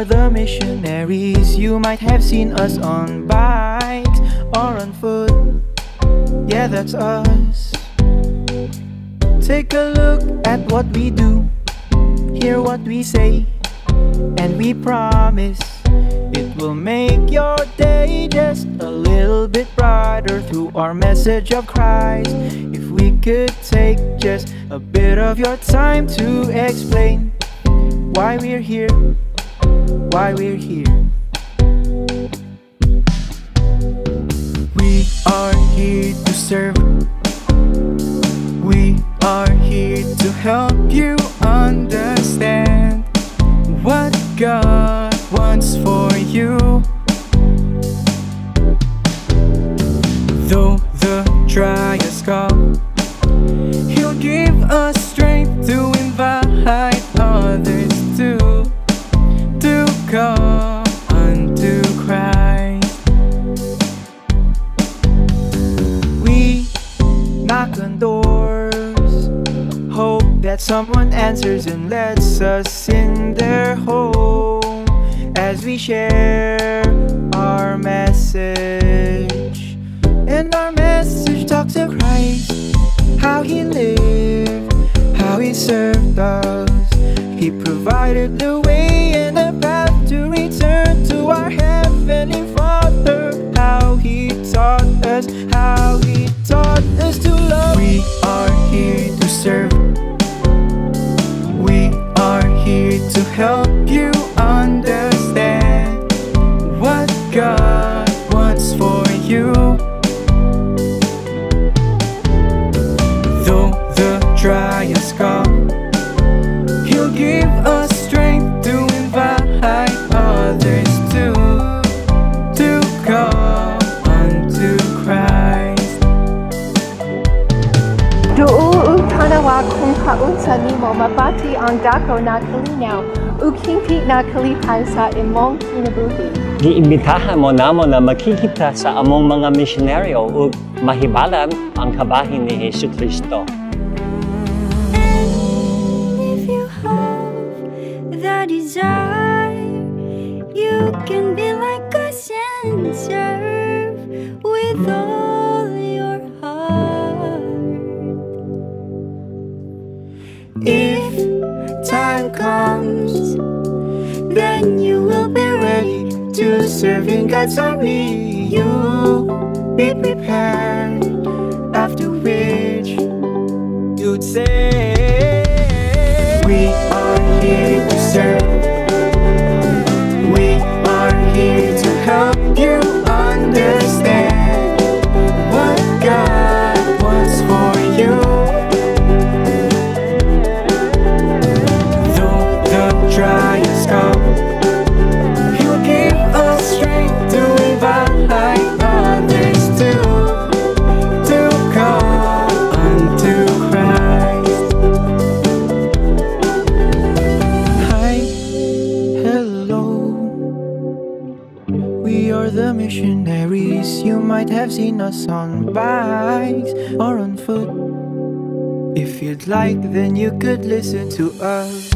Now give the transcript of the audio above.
are the missionaries. You might have seen us on bikes or on foot. Yeah, that's us. Take a look at what we do, hear what we say, and we promise it will make your day just a little bit brighter through our message of Christ. If we could take just a bit of your time to explain why we're here, why we're here. We are here to serve. We are here to help you understand what God wants for you. Though the trials come, He'll give us strength to invite others to come unto Christ. We knock on doors, hope that someone answers and lets us in their home as we share our message. And our message talks of Christ, how He lived, how He served us. He provided the way and the path to return to our Heavenly Father. How He taught us, how He taught us to love. We are here to serve. We are here to help you understand what God wants for you. Though the trials come, He'll give us strength to invite others to come unto Christ. Du'u utanawa kung kaunsa nimo mabati ang dako na kalinaw, ukinti na kalipay sa imong kinabuhi. Giimbitahan mo namo na makikita sa among mga misyonaryo ug mahibalan ang kabahin ni Jesucristo. If you have the desire, you can be like us and serve with all your heart. If time comes, then you will be ready to serve in God's army. You'll be prepared, after which you'd say, we are here to serve. We are here to help you understand what God wants for you. Though the trials come, He'll give us strength to invite others to come unto Christ. Hi, hello. We are the missionaries. You might have seen us on bikes or on foot. If you'd like, then you could listen to us.